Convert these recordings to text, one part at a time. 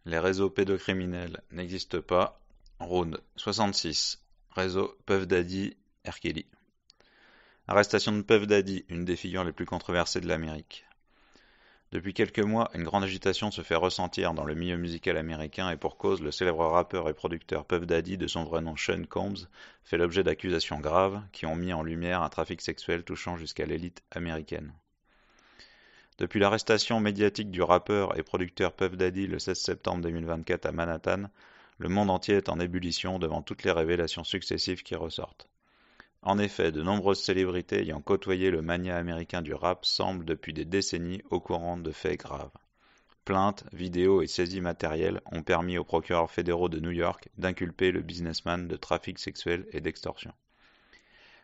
Les réseaux pédocriminels n'existent pas. Round 66. Réseau Puff Daddy, R. Kelly. Arrestation de Puff Daddy, une des figures les plus controversées de l'Amérique. Depuis quelques mois, une grande agitation se fait ressentir dans le milieu musical américain et pour cause, le célèbre rappeur et producteur Puff Daddy, de son vrai nom Sean Combs, fait l'objet d'accusations graves qui ont mis en lumière un trafic sexuel touchant jusqu'à l'élite américaine. Depuis l'arrestation médiatique du rappeur et producteur Puff Daddy le 16 septembre 2024 à Manhattan, le monde entier est en ébullition devant toutes les révélations successives qui ressortent. En effet, de nombreuses célébrités ayant côtoyé le magnat américain du rap semblent depuis des décennies au courant de faits graves. Plaintes, vidéos et saisies matérielles ont permis aux procureurs fédéraux de New York d'inculper le businessman de trafic sexuel et d'extorsion.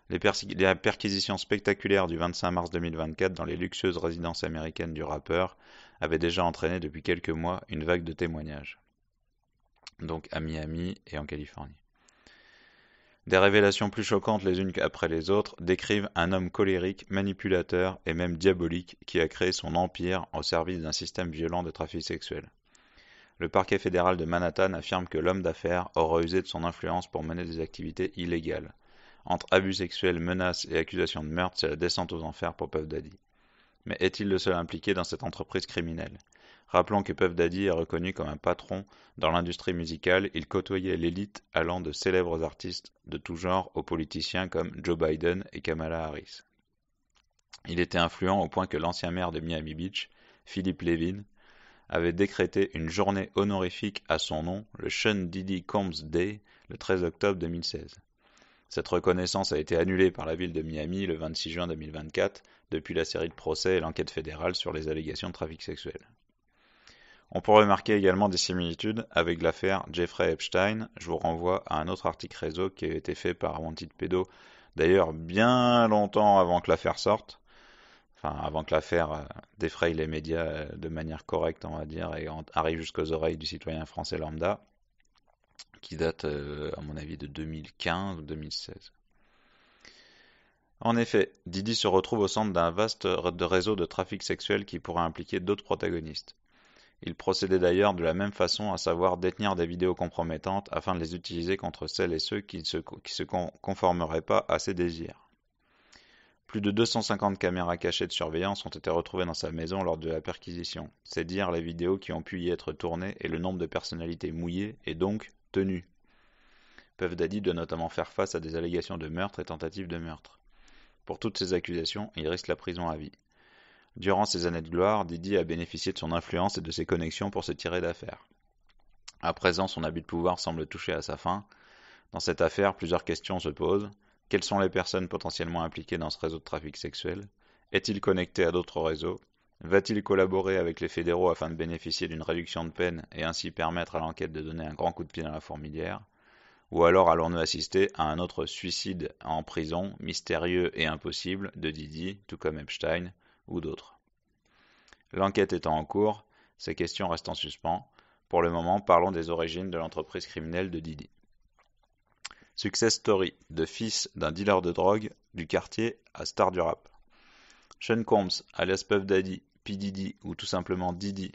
Les perquisitions spectaculaires du 25 mars 2024 dans les luxueuses résidences américaines du rappeur avaient déjà entraîné depuis quelques mois une vague de témoignages, donc à Miami et en Californie. Des révélations plus choquantes les unes après les autres décrivent un homme colérique, manipulateur et même diabolique qui a créé son empire au service d'un système violent de trafic sexuel. Le parquet fédéral de Manhattan affirme que l'homme d'affaires aura usé de son influence pour mener des activités illégales. Entre abus sexuels, menaces et accusations de meurtre, c'est la descente aux enfers pour Puff Daddy. Mais est-il le seul impliqué dans cette entreprise criminelle? Rappelons que Puff Daddy est reconnu comme un patron dans l'industrie musicale, il côtoyait l'élite allant de célèbres artistes de tout genre aux politiciens comme Joe Biden et Kamala Harris. Il était influent au point que l'ancien maire de Miami Beach, Philip Levin, avait décrété une journée honorifique à son nom, le Sean Diddy Combs Day, le 13 octobre 2016. Cette reconnaissance a été annulée par la ville de Miami le 26 juin 2024 depuis la série de procès et l'enquête fédérale sur les allégations de trafic sexuel. On peut remarquer également des similitudes avec l'affaire Jeffrey Epstein. Je vous renvoie à un autre article réseau qui a été fait par Wanted Pedo, d'ailleurs bien longtemps avant que l'affaire sorte, enfin avant que l'affaire défraye les médias de manière correcte, on va dire, et arrive jusqu'aux oreilles du citoyen français lambda, qui date, à mon avis, de 2015 ou 2016. En effet, Didi se retrouve au centre d'un vaste réseau de trafic sexuel qui pourrait impliquer d'autres protagonistes. Il procédait d'ailleurs de la même façon, à savoir détenir des vidéos compromettantes afin de les utiliser contre celles et ceux qui ne se conformeraient pas à ses désirs. Plus de 250 caméras cachées de surveillance ont été retrouvées dans sa maison lors de la perquisition. C'est dire les vidéos qui ont pu y être tournées et le nombre de personnalités mouillées et donc tenues. Puff Daddy doit notamment faire face à des allégations de meurtre et tentatives de meurtre. Pour toutes ces accusations, il risque la prison à vie. Durant ses années de gloire, Didi a bénéficié de son influence et de ses connexions pour se tirer d'affaire. À présent, son abus de pouvoir semble toucher à sa fin. Dans cette affaire, plusieurs questions se posent. Quelles sont les personnes potentiellement impliquées dans ce réseau de trafic sexuel? Est-il connecté à d'autres réseaux? Va-t-il collaborer avec les fédéraux afin de bénéficier d'une réduction de peine et ainsi permettre à l'enquête de donner un grand coup de pied dans la fourmilière? Ou alors allons-nous assister à un autre suicide en prison, mystérieux et impossible, de Didi, tout comme Epstein, ou d'autres? L'enquête étant en cours, ces questions restent en suspens. Pour le moment, parlons des origines de l'entreprise criminelle de Didi. Success story de fils d'un dealer de drogue du quartier à star du rap. Sean Combs, alias Puff Daddy, P. Diddy ou tout simplement Didi,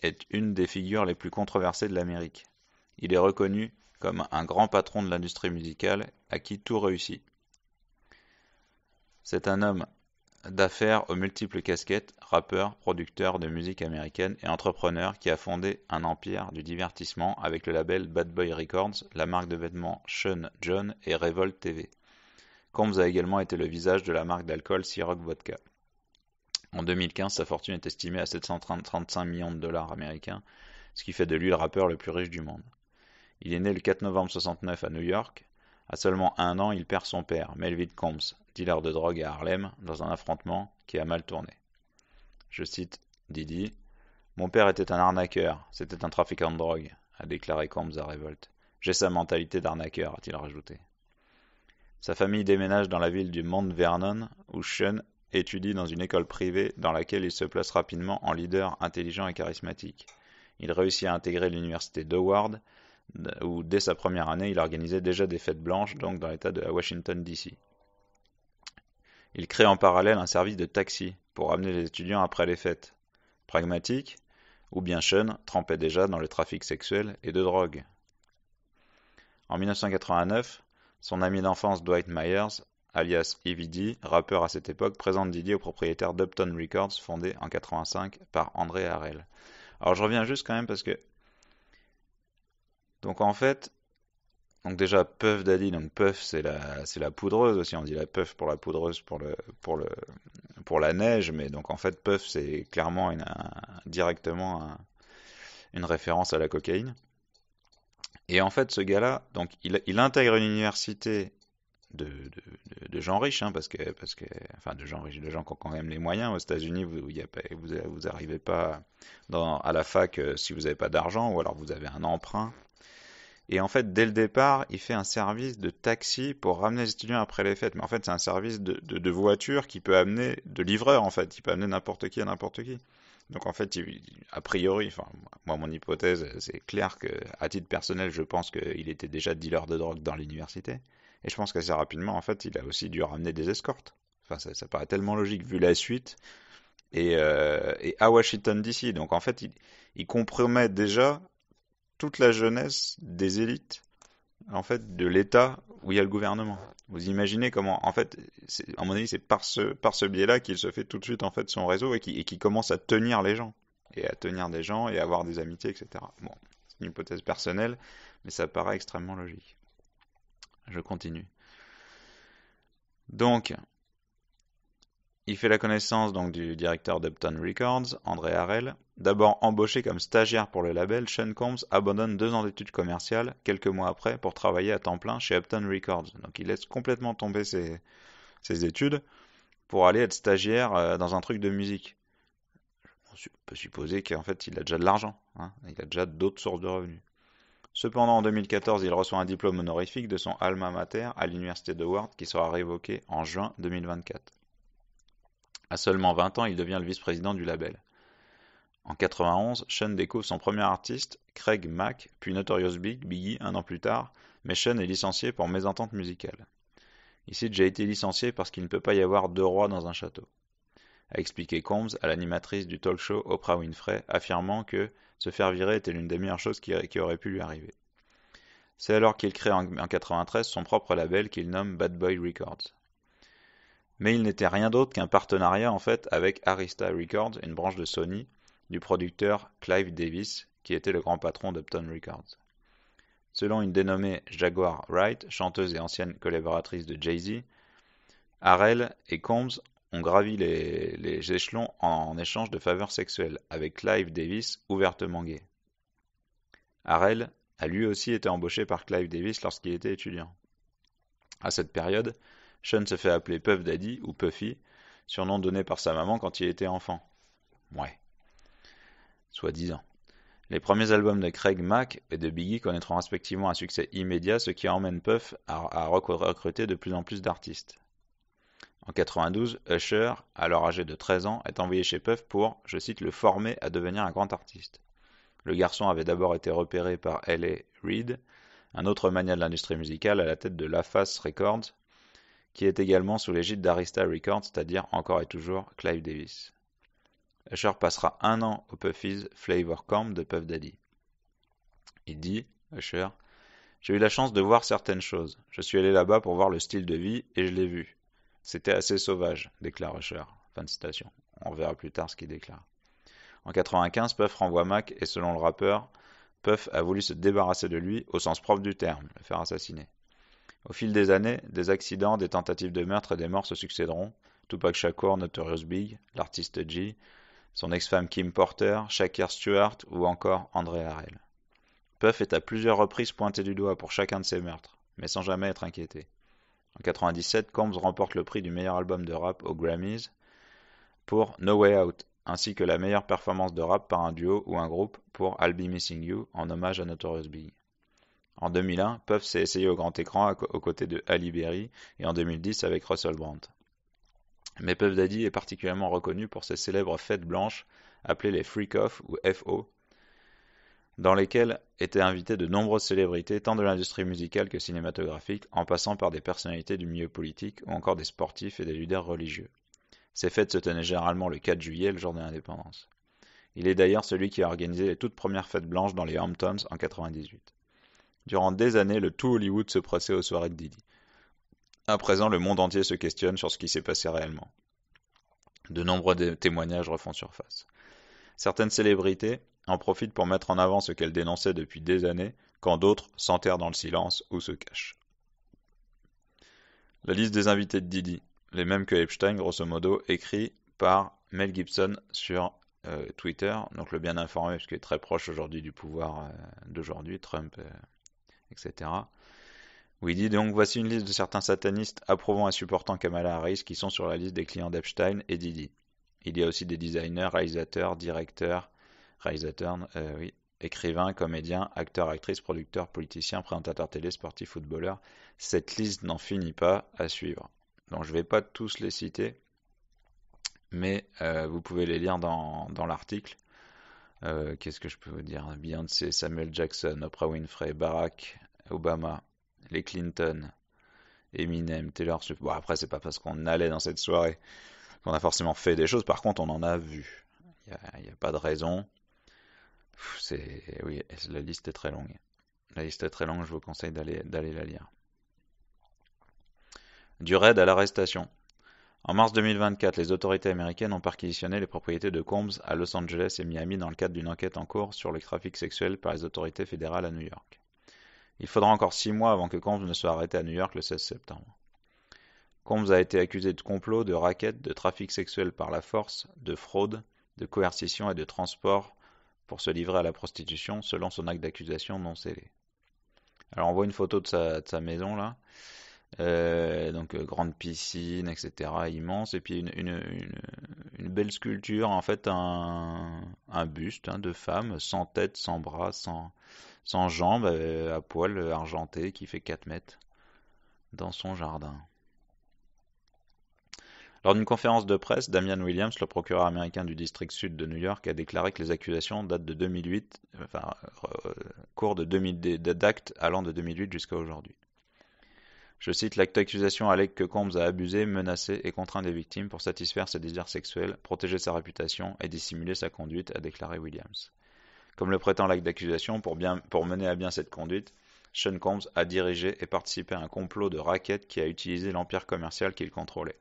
est une des figures les plus controversées de l'Amérique. Il est reconnu comme un grand patron de l'industrie musicale à qui tout réussit. C'est un homme d'affaires aux multiples casquettes, rappeur, producteur de musique américaine et entrepreneur qui a fondé un empire du divertissement avec le label Bad Boy Records, la marque de vêtements Sean John et Revolt TV. Combs a également été le visage de la marque d'alcool Ciroc Vodka. En 2015, sa fortune est estimée à 735 millions de dollars américains, ce qui fait de lui le rappeur le plus riche du monde. Il est né le 4 novembre 69 à New York. À seulement 1 an, il perd son père, Melvin Combs, dealer de drogue à Harlem, dans un affrontement qui a mal tourné. Je cite Didi. Mon père était un arnaqueur, c'était un trafiquant de drogue, a déclaré Combs à Revolt. J'ai sa mentalité d'arnaqueur, a-t-il rajouté. Sa famille déménage dans la ville du Mount Vernon, où Sean étudie dans une école privée dans laquelle il se place rapidement en leader intelligent et charismatique. Il réussit à intégrer l'université d'Howard, où dès sa première année, il organisait déjà des fêtes blanches, donc dans l'état de Washington DC. Il crée en parallèle un service de taxi pour ramener les étudiants après les fêtes. Pragmatique, ou bien Sean trempait déjà dans le trafic sexuel et de drogue. En 1989, son ami d'enfance Dwight Myers, alias EVD, rappeur à cette époque, présente Diddy au propriétaire d'Uptown Records, fondé en 1985 par André Harrell. Alors je reviens juste quand même parce que, donc en fait, donc déjà Puff Daddy, donc Puff c'est la poudreuse aussi, on dit la Puff pour la poudreuse pour le pour la neige, mais donc en fait Puff c'est clairement directement une référence à la cocaïne. Et en fait ce gars-là, donc il intègre une université de gens riches, hein, parce que, enfin, de gens riches, de gens qui ont quand même les moyens. Aux États-Unis, vous arrivez pas à la fac si vous n'avez pas d'argent, ou alors vous avez un emprunt. Et en fait, dès le départ, il fait un service de taxi pour ramener les étudiants après les fêtes. Mais en fait, c'est un service de voiture qui peut amener, de livreur en fait, il peut amener n'importe qui à n'importe qui. Donc en fait, a priori, enfin, moi mon hypothèse, c'est clair que, à titre personnel, je pense qu'il était déjà dealer de drogue dans l'université. Et je pense qu'assez rapidement, en fait, il a aussi dû ramener des escortes. Enfin, ça paraît tellement logique vu la suite. Et à Washington DC. Donc en fait, il compromet déjà toute la jeunesse des élites, en fait, de l'État où il y a le gouvernement. Vous imaginez comment, en fait, à mon avis, c'est par ce biais-là qu'il se fait tout de suite, en fait, son réseau et qui commence à tenir les gens. Et à tenir des gens et à avoir des amitiés, etc. Bon, c'est une hypothèse personnelle, mais ça paraît extrêmement logique. Je continue. Donc, il fait la connaissance donc du directeur d'Uptown Records, André Harrell. D'abord embauché comme stagiaire pour le label, Sean Combs abandonne 2 ans d'études commerciales quelques mois après pour travailler à temps plein chez Uptown Records. Donc il laisse complètement tomber ses études pour aller être stagiaire dans un truc de musique. On peut supposer qu'en fait il a déjà de l'argent, hein, il a déjà d'autres sources de revenus. Cependant, en 2014, il reçoit un diplôme honorifique de son alma mater à l'université de Howard qui sera révoqué en juin 2024. À seulement 20 ans, il devient le vice-président du label. En 91, Sean découvre son premier artiste, Craig Mack, puis Notorious Biggie 1 an plus tard, mais Sean est licencié pour mésentente musicale. Ici, j'ai été licencié parce qu'il ne peut pas y avoir 2 rois dans un château, a expliqué Combs à l'animatrice du talk show Oprah Winfrey, affirmant que se faire virer était l'une des meilleures choses qui aurait pu lui arriver. C'est alors qu'il crée en 93 son propre label qu'il nomme Bad Boy Records. Mais il n'était rien d'autre qu'un partenariat en fait avec Arista Records, une branche de Sony, du producteur Clive Davis, qui était le grand patron d'Uptown Records. Selon une dénommée Jaguar Wright, chanteuse et ancienne collaboratrice de Jay-Z, Harrell et Combs ont gravi les échelons en échange de faveurs sexuelles, avec Clive Davis ouvertement gay. Harrell a lui aussi été embauché par Clive Davis lorsqu'il était étudiant. À cette période, Sean se fait appeler Puff Daddy ou Puffy, surnom donné par sa maman quand il était enfant. Ouais, soi-disant. Les premiers albums de Craig Mack et de Biggie connaîtront respectivement un succès immédiat, ce qui emmène Puff à recruter de plus en plus d'artistes. En 92, Usher, alors âgé de 13 ans, est envoyé chez Puff pour, je cite, le former à devenir un grand artiste. Le garçon avait d'abord été repéré par L.A. Reid, un autre magnat de l'industrie musicale à la tête de LaFace Records, qui est également sous l'égide d'Arista Records, c'est-à-dire encore et toujours Clive Davis. Usher passera 1 an au Puffy's Flavor Camp de Puff Daddy. Il dit, Usher, « J'ai eu la chance de voir certaines choses. Je suis allé là-bas pour voir le style de vie et je l'ai vu. C'était assez sauvage, déclare Usher. » Fin de citation. On verra plus tard ce qu'il déclare. En 95, Puff renvoie Mac et selon le rappeur, Puff a voulu se débarrasser de lui au sens propre du terme, le faire assassiner. Au fil des années, des accidents, des tentatives de meurtre et des morts se succéderont. Tupac Shakur, Notorious Big, l'artiste G, son ex-femme Kim Porter, Shakir Stewart ou encore André Harrell. Puff est à plusieurs reprises pointé du doigt pour chacun de ces meurtres, mais sans jamais être inquiété. En 97, Combs remporte le prix du meilleur album de rap aux Grammys pour No Way Out, ainsi que la meilleure performance de rap par un duo ou un groupe pour I'll Be Missing You en hommage à Notorious Big. En 2001, Puff s'est essayé au grand écran aux côtés de Halle Berry et en 2010 avec Russell Brand. Mais Puff Daddy est particulièrement reconnu pour ses célèbres fêtes blanches appelées les Freak-Off ou FO, dans lesquelles étaient invitées de nombreuses célébrités tant de l'industrie musicale que cinématographique, en passant par des personnalités du milieu politique ou encore des sportifs et des leaders religieux. Ces fêtes se tenaient généralement le 4 juillet, le jour de l'indépendance. Il est d'ailleurs celui qui a organisé les toutes premières fêtes blanches dans les Hamptons en 98. Durant des années, le tout Hollywood se pressait aux soirées de Diddy. À présent, le monde entier se questionne sur ce qui s'est passé réellement. De nombreux témoignages refont surface. Certaines célébrités en profitent pour mettre en avant ce qu'elles dénonçaient depuis des années, quand d'autres s'enterrent dans le silence ou se cachent. La liste des invités de Diddy, les mêmes que Epstein, grosso modo, écrit par Mel Gibson sur Twitter, donc le bien informé, parce qu'il est très proche aujourd'hui du pouvoir d'aujourd'hui, Trump, etc. Où il dit donc voici une liste de certains satanistes approuvant et supportant Kamala Harris qui sont sur la liste des clients d'Epstein et Diddy. Il y a aussi des designers, réalisateurs, directeurs, écrivains, comédiens, acteurs, actrices, producteurs, politiciens, présentateurs télé, sportifs, footballeurs. Cette liste n'en finit pas à suivre. Donc je ne vais pas tous les citer, mais vous pouvez les lire dans l'article. Qu'est-ce que je peux vous dire? Beyoncé, Samuel Jackson, Oprah Winfrey, Barack Obama, les Clinton, Eminem, Taylor Swift. Bon, après, c'est pas parce qu'on allait dans cette soirée qu'on a forcément fait des choses. Par contre, on en a vu. Il n'y a pas de raison. Oui, la liste est très longue. La liste est très longue, je vous conseille d'aller la lire. Du raid à l'arrestation. En mars 2024, les autorités américaines ont perquisitionné les propriétés de Combs à Los Angeles et Miami dans le cadre d'une enquête en cours sur le trafic sexuel par les autorités fédérales à New York. Il faudra encore 6 mois avant que Combs ne soit arrêté à New York le 16 septembre. Combs a été accusé de complot, de racket, de trafic sexuel par la force, de fraude, de coercition et de transport pour se livrer à la prostitution, selon son acte d'accusation non scellé. Alors on voit une photo de sa maison là, donc grande piscine, etc., immense, et puis une belle sculpture, en fait un buste de femme, sans tête, sans bras, sans jambes, à poil argenté, qui fait 4 mètres dans son jardin. Lors d'une conférence de presse, Damian Williams, le procureur américain du district sud de New York, a déclaré que les accusations datent de 2008, cours d'actes allant de 2008 jusqu'à aujourd'hui. Je cite, l'acte d'accusation allègue que Combs a abusé, menacé et contraint des victimes pour satisfaire ses désirs sexuels, protéger sa réputation et dissimuler sa conduite, a déclaré Williams. Comme le prétend l'acte d'accusation, pour mener à bien cette conduite, Sean Combs a dirigé et participé à un complot de racket qui a utilisé l'empire commercial qu'il contrôlait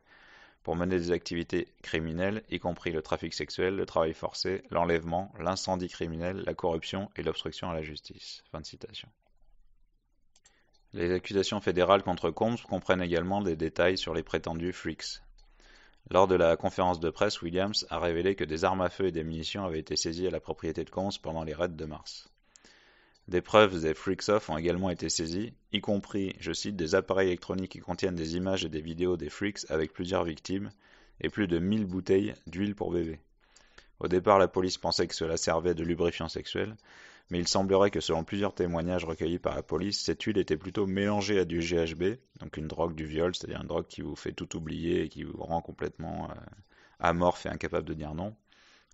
pour mener des activités criminelles, y compris le trafic sexuel, le travail forcé, l'enlèvement, l'incendie criminel, la corruption et l'obstruction à la justice. Fin de citation. Les accusations fédérales contre Combs comprennent également des détails sur les prétendus freaks. Lors de la conférence de presse, Williams a révélé que des armes à feu et des munitions avaient été saisies à la propriété de Combs pendant les raids de mars. Des preuves des freaks-off ont également été saisies, y compris, je cite, des appareils électroniques qui contiennent des images et des vidéos des freaks avec plusieurs victimes et plus de 1000 bouteilles d'huile pour bébé. Au départ, la police pensait que cela servait de lubrifiant sexuel, mais il semblerait que selon plusieurs témoignages recueillis par la police, cette huile était plutôt mélangée à du GHB, donc une drogue du viol, c'est-à-dire une drogue qui vous fait tout oublier et qui vous rend complètement amorphe et incapable de dire non,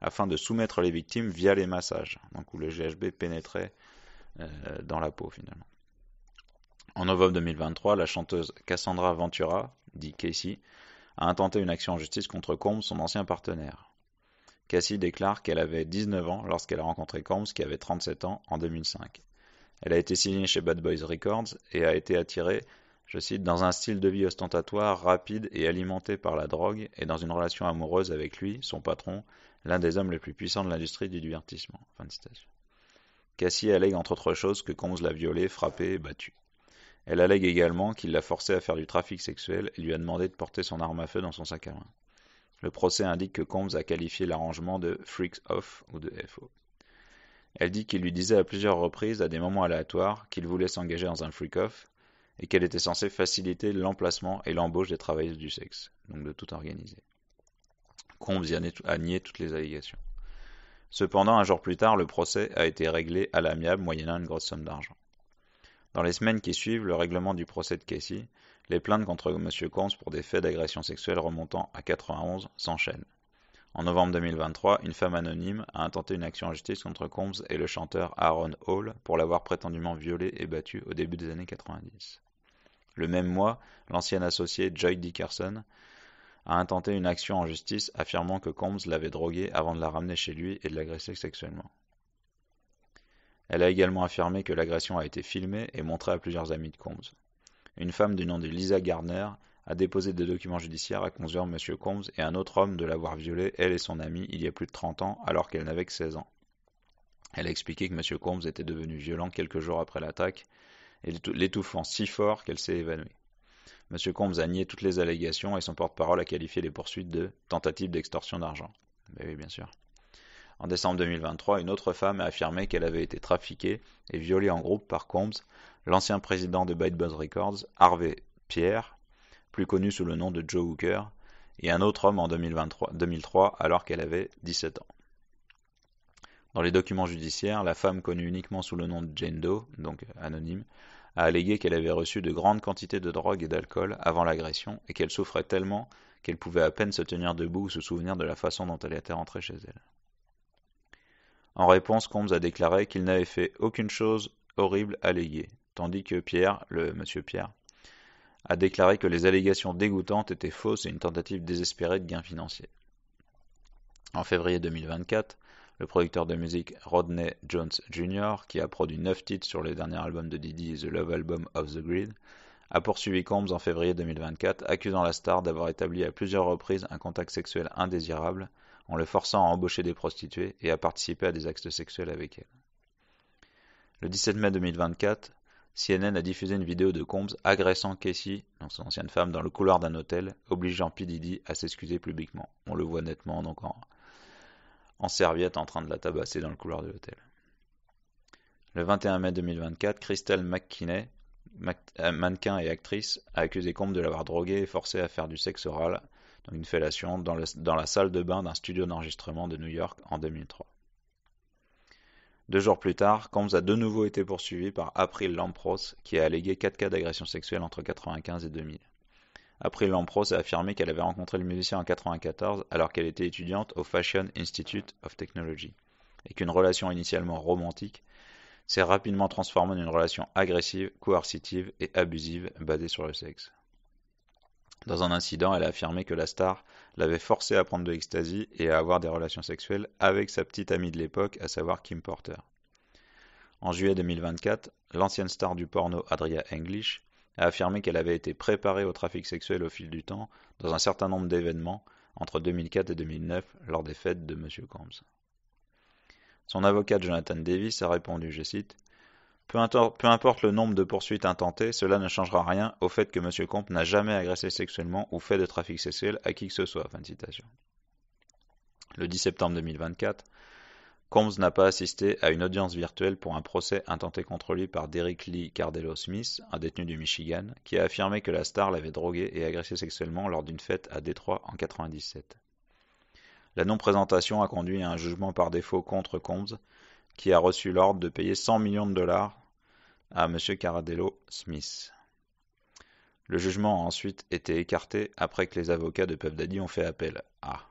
afin de soumettre les victimes via les massages, donc où le GHB pénétrait dans la peau finalement. En novembre 2023, la chanteuse Cassandra Ventura, dit Casey, a intenté une action en justice contre Combs, son ancien partenaire. Casey déclare qu'elle avait 19 ans lorsqu'elle a rencontré Combs, qui avait 37 ans, en 2005. Elle a été signée chez Bad Boys Records et a été attirée, je cite, dans un style de vie ostentatoire, rapide et alimenté par la drogue, et dans une relation amoureuse avec lui, son patron, l'un des hommes les plus puissants de l'industrie du divertissement. Fin de citation. Cassie allègue entre autres choses que Combs l'a violée, frappée et battue. Elle allègue également qu'il l'a forcée à faire du trafic sexuel et lui a demandé de porter son arme à feu dans son sac à main. Le procès indique que Combs a qualifié l'arrangement de freaks off ou de FO. Elle dit qu'il lui disait à plusieurs reprises, à des moments aléatoires, qu'il voulait s'engager dans un freak off et qu'elle était censée faciliter l'emplacement et l'embauche des travailleuses du sexe, donc de tout organiser. Combs a nié toutes les allégations. Cependant, un jour plus tard, le procès a été réglé à l'amiable moyennant une grosse somme d'argent. Dans les semaines qui suivent le règlement du procès de Casey, les plaintes contre M. Combs pour des faits d'agression sexuelle remontant à 91 s'enchaînent. En novembre 2023, une femme anonyme a intenté une action en justice contre Combs et le chanteur Aaron Hall pour l'avoir prétendument violé et battu au début des années 90. Le même mois, l'ancienne associée Joy Dickerson a intenté une action en justice affirmant que Combs l'avait droguée avant de la ramener chez lui et de l'agresser sexuellement. Elle a également affirmé que l'agression a été filmée et montrée à plusieurs amis de Combs. Une femme du nom de Lisa Gardner a déposé des documents judiciaires accusant M. Combs et un autre homme de l'avoir violée, elle et son amie, il y a plus de 30 ans, alors qu'elle n'avait que 16 ans. Elle a expliqué que M. Combs était devenu violent quelques jours après l'attaque, l'étouffant si fort qu'elle s'est évanouie. M. Combs a nié toutes les allégations et son porte-parole a qualifié les poursuites de tentative d'extorsion d'argent. Mais oui, bien sûr. En décembre 2023, une autre femme a affirmé qu'elle avait été trafiquée et violée en groupe par Combs, l'ancien président de Bite Buzz Records, Harvey Pierre, plus connu sous le nom de Joe Hooker, et un autre homme en 2003 alors qu'elle avait 17 ans. Dans les documents judiciaires, la femme connue uniquement sous le nom de Jane Doe, donc anonyme, a allégué qu'elle avait reçu de grandes quantités de drogue et d'alcool avant l'agression et qu'elle souffrait tellement qu'elle pouvait à peine se tenir debout ou se souvenir de la façon dont elle était rentrée chez elle. En réponse, Combs a déclaré qu'il n'avait fait aucune chose horrible alléguée, tandis que monsieur Pierre, a déclaré que les allégations dégoûtantes étaient fausses et une tentative désespérée de gains financiers. En février 2024, le producteur de musique Rodney Jones Jr., qui a produit 9 titres sur le dernier album de Diddy, The Love Album of the Grid, a poursuivi Combs en février 2024, accusant la star d'avoir établi à plusieurs reprises un contact sexuel indésirable, en le forçant à embaucher des prostituées et à participer à des actes sexuels avec elles. Le 17 mai 2024, CNN a diffusé une vidéo de Combs agressant Casey, donc son ancienne femme, dans le couloir d'un hôtel, obligeant P. Diddy à s'excuser publiquement. On le voit nettement donc en serviette en train de la tabasser dans le couloir de l'hôtel. Le 21 mai 2024, Crystal McKinney, mannequin et actrice, a accusé Combs de l'avoir drogué et forcé à faire du sexe oral, donc une fellation, dans la salle de bain d'un studio d'enregistrement de New York en 2003. 2 jours plus tard, Combs a de nouveau été poursuivi par April Lampros, qui a allégué 4 cas d'agression sexuelle entre 1995 et 2000. April Lampros a affirmé qu'elle avait rencontré le musicien en 1994 alors qu'elle était étudiante au Fashion Institute of Technology, et qu'une relation initialement romantique s'est rapidement transformée en une relation agressive, coercitive et abusive basée sur le sexe. Dans un incident, elle a affirmé que la star l'avait forcée à prendre de l'ecstasy et à avoir des relations sexuelles avec sa petite amie de l'époque, à savoir Kim Porter. En juillet 2024, l'ancienne star du porno Adria English a affirmé qu'elle avait été préparée au trafic sexuel au fil du temps dans un certain nombre d'événements entre 2004 et 2009 lors des fêtes de M. Combs. Son avocat Jonathan Davis a répondu, je cite, peu importe le nombre de poursuites intentées, cela ne changera rien au fait que M. Combs n'a jamais agressé sexuellement ou fait de trafic sexuel à qui que ce soit. Fin de citation. Le 10 septembre 2024, Combs n'a pas assisté à une audience virtuelle pour un procès intenté contre lui par Derrick Lee Cardello Smith, un détenu du Michigan, qui a affirmé que la star l'avait drogué et agressé sexuellement lors d'une fête à Détroit en 1997. La non-présentation a conduit à un jugement par défaut contre Combs, qui a reçu l'ordre de payer 100 millions de dollars à M. Cardello Smith. Le jugement a ensuite été écarté après que les avocats de Puff Daddy ont fait appel. Ah,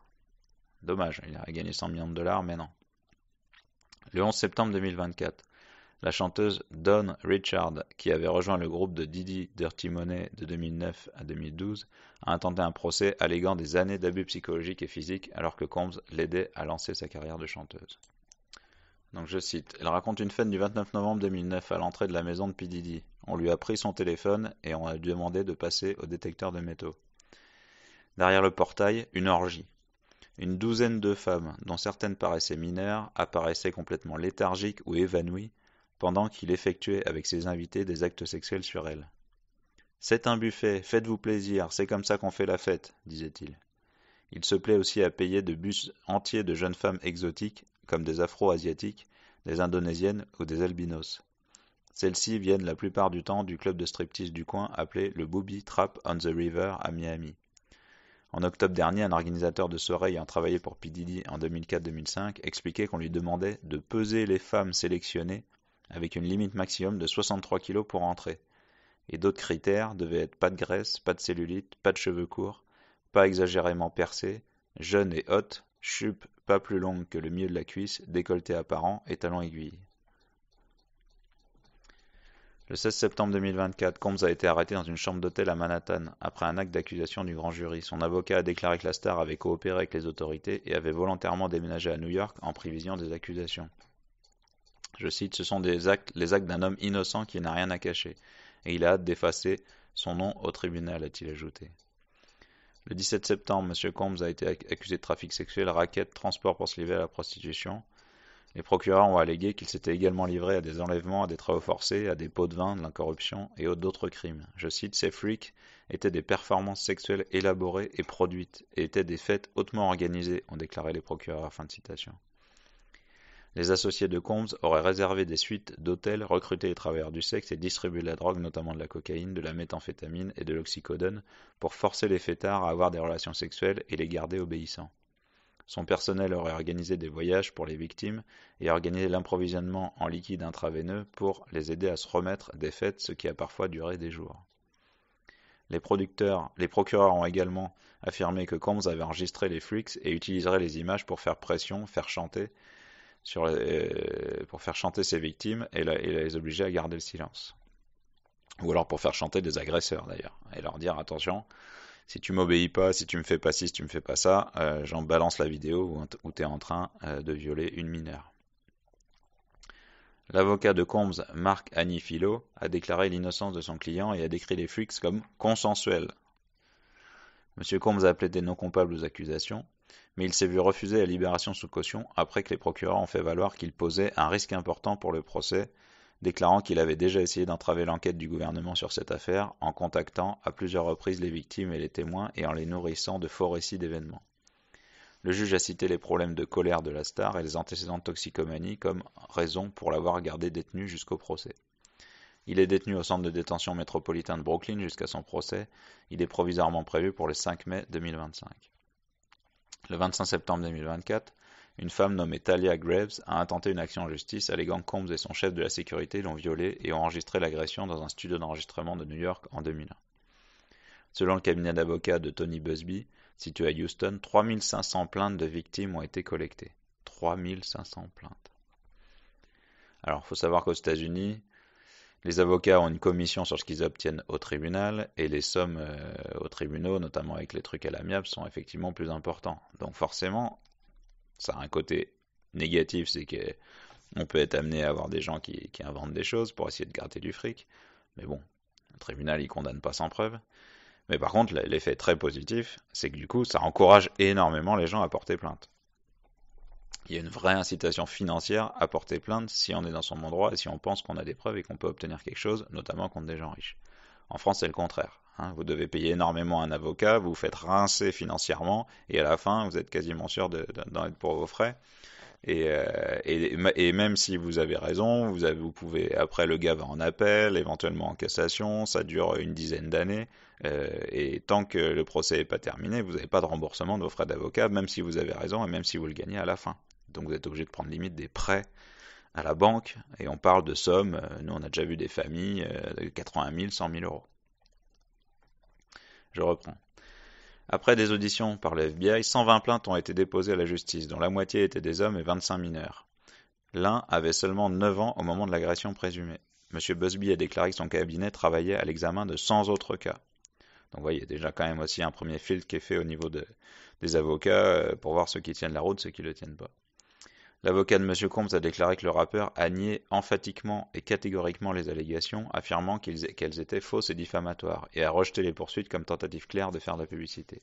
dommage, il a gagné 100 millions de dollars, mais non. Le 11 septembre 2024, la chanteuse Dawn Richard, qui avait rejoint le groupe de Diddy Dirty Money de 2009 à 2012, a intenté un procès alléguant des années d'abus psychologiques et physiques alors que Combs l'aidait à lancer sa carrière de chanteuse. Donc je cite, elle raconte une fête du 29 novembre 2009 à l'entrée de la maison de P. Diddy. On lui a pris son téléphone et on a demandé de passer au détecteur de métaux. Derrière le portail, une orgie. Une douzaine de femmes, dont certaines paraissaient mineures, apparaissaient complètement léthargiques ou évanouies pendant qu'il effectuait avec ses invités des actes sexuels sur elles. C'est un buffet, faites-vous plaisir, c'est comme ça qu'on fait la fête, disait-il. Il se plaît aussi à payer de bus entiers de jeunes femmes exotiques, comme des afro-asiatiques, des indonésiennes ou des albinos. Celles-ci viennent la plupart du temps du club de striptease du coin appelé le Booby Trap on the River à Miami. En octobre dernier, un organisateur de soirée ayant travaillé pour P. Diddy en 2004-2005 expliquait qu'on lui demandait de peser les femmes sélectionnées avec une limite maximum de 63 kg pour entrer. Et d'autres critères devaient être pas de graisse, pas de cellulite, pas de cheveux courts, pas exagérément percés, jeune et haute, jupe pas plus longue que le milieu de la cuisse, décolleté apparent et talons aiguilles. Le 16 septembre 2024, Combs a été arrêté dans une chambre d'hôtel à Manhattan après un acte d'accusation du grand jury. Son avocat a déclaré que la star avait coopéré avec les autorités et avait volontairement déménagé à New York en prévision des accusations. Je cite, ce sont les actes d'un homme innocent qui n'a rien à cacher, et il a hâte d'effacer son nom au tribunal, a-t-il ajouté. Le 17 septembre, M. Combs a été accusé de trafic sexuel, racket, transport pour se livrer à la prostitution. Les procureurs ont allégué qu'il s'était également livré à des enlèvements, à des travaux forcés, à des pots de vin, de la corruption et d'autres crimes. Je cite, ces freaks étaient des performances sexuelles élaborées et produites, et étaient des fêtes hautement organisées, ont déclaré les procureurs. Fin de citation. Les associés de Combs auraient réservé des suites d'hôtels, recruté les travailleurs du sexe et distribué de la drogue, notamment de la cocaïne, de la méthamphétamine et de l'oxycodone, pour forcer les fêtards à avoir des relations sexuelles et les garder obéissants. Son personnel aurait organisé des voyages pour les victimes et organisé l'approvisionnement en liquide intraveineux pour les aider à se remettre des fêtes, ce qui a parfois duré des jours. Les procureurs ont également affirmé que Combs avait enregistré les freaks et utiliserait les images pour faire pression, pour faire chanter ses victimes et les obliger à garder le silence. Ou alors pour faire chanter des agresseurs d'ailleurs, et leur dire attention, si tu m'obéis pas, si tu me fais pas ci, si tu me fais pas ça, j'en balance la vidéo où tu es en train de violer une mineure. L'avocat de Combs, Mark Anifilo, a déclaré l'innocence de son client et a décrit les freaks comme consensuels. M. Combs a plaidé non coupable aux accusations, mais il s'est vu refuser la libération sous caution après que les procureurs ont fait valoir qu'il posait un risque important pour le procès, déclarant qu'il avait déjà essayé d'entraver l'enquête du gouvernement sur cette affaire en contactant à plusieurs reprises les victimes et les témoins et en les nourrissant de faux récits d'événements. Le juge a cité les problèmes de colère de la star et les antécédents de toxicomanie comme raison pour l'avoir gardé détenu jusqu'au procès. Il est détenu au centre de détention métropolitain de Brooklyn jusqu'à son procès. Il est provisoirement prévu pour le 5 mai 2025. Le 25 septembre 2024, une femme nommée Talia Graves a intenté une action en justice alléguant que Combs et son chef de la sécurité l'ont violée et ont enregistré l'agression dans un studio d'enregistrement de New York en 2001. Selon le cabinet d'avocats de Tony Buzbee, situé à Houston, 3500 plaintes de victimes ont été collectées. 3500 plaintes. Alors, il faut savoir qu'aux États-Unis, les avocats ont une commission sur ce qu'ils obtiennent au tribunal et les sommes aux tribunaux, notamment avec les trucs à l'amiable, sont effectivement plus importants. Donc forcément, ça a un côté négatif, c'est qu'on peut être amené à avoir des gens qui inventent des choses pour essayer de gratter du fric. Mais bon, le tribunal, il condamne pas sans preuve. Mais par contre, l'effet très positif, c'est que du coup, ça encourage énormément les gens à porter plainte. Il y a une vraie incitation financière à porter plainte si on est dans son bon droit et si on pense qu'on a des preuves et qu'on peut obtenir quelque chose, notamment contre des gens riches. En France, c'est le contraire. Vous devez payer énormément un avocat, vous vous faites rincer financièrement et à la fin, vous êtes quasiment sûr d'en être pour vos frais. Et même si vous avez raison, vous pouvez, après le gars va en appel, éventuellement en cassation, ça dure une dizaine d'années, et tant que le procès n'est pas terminé, vous n'avez pas de remboursement de vos frais d'avocat, même si vous avez raison et même si vous le gagnez à la fin. Donc vous êtes obligé de prendre limite des prêts à la banque, et on parle de sommes, nous on a déjà vu des familles de 80 000, 100 000 euros. Je reprends. Après des auditions par le FBI, 120 plaintes ont été déposées à la justice, dont la moitié étaient des hommes et 25 mineurs. L'un avait seulement 9 ans au moment de l'agression présumée. M. Buzbee a déclaré que son cabinet travaillait à l'examen de 100 autres cas. Donc vous voyez, il y a déjà quand même aussi un premier filtre qui est fait au niveau des avocats pour voir ceux qui tiennent la route, ceux qui ne le tiennent pas. L'avocat de M. Combs a déclaré que le rappeur a nié emphatiquement et catégoriquement les allégations, affirmant qu'elles étaient fausses et diffamatoires, et a rejeté les poursuites comme tentative claire de faire de la publicité.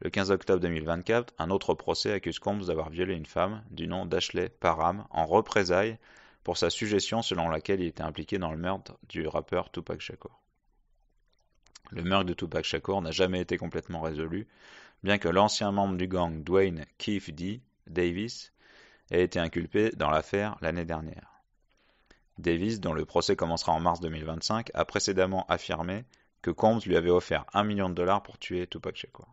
Le 15 octobre 2024, un autre procès accuse Combs d'avoir violé une femme du nom d'Ashley Parham en représailles pour sa suggestion selon laquelle il était impliqué dans le meurtre du rappeur Tupac Shakur. Le meurtre de Tupac Shakur n'a jamais été complètement résolu, bien que l'ancien membre du gang Dwayne Keefe D. Davis ait été inculpé dans l'affaire l'année dernière. Davis, dont le procès commencera en mars 2025, a précédemment affirmé que Combs lui avait offert $1 million pour tuer Tupac Shakur.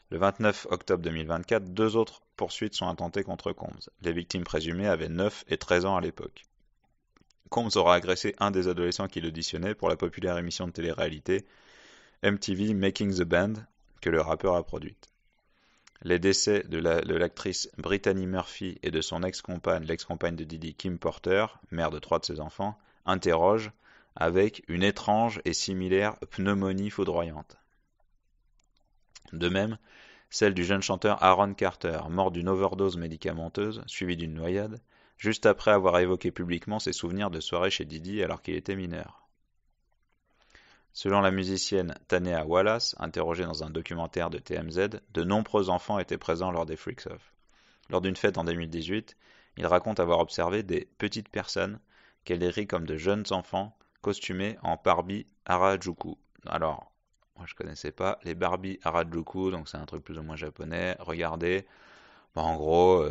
Le 29 octobre 2024, 2 autres poursuites sont intentées contre Combs. Les victimes présumées avaient 9 et 13 ans à l'époque. Combs aura agressé un des adolescents qui l'auditionnait pour la populaire émission de télé-réalité MTV Making the Band que le rappeur a produite. Les décès de l'actrice Brittany Murphy et de son ex-compagne, l'ex-compagne de Diddy, Kim Porter, mère de 3 de ses enfants, interroge avec une étrange et similaire pneumonie foudroyante. De même, celle du jeune chanteur Aaron Carter, mort d'une overdose médicamenteuse suivie d'une noyade, juste après avoir évoqué publiquement ses souvenirs de soirées chez Didi alors qu'il était mineur. Selon la musicienne Tanea Wallace, interrogée dans un documentaire de TMZ, de nombreux enfants étaient présents lors des Freaks Off. Lors d'une fête en 2018, il raconte avoir observé des petites personnes qu'elle décrit comme de jeunes enfants costumés en Barbie Harajuku. Alors, moi je connaissais pas les Barbie Harajuku, donc c'est un truc plus ou moins japonais. Regardez, en gros,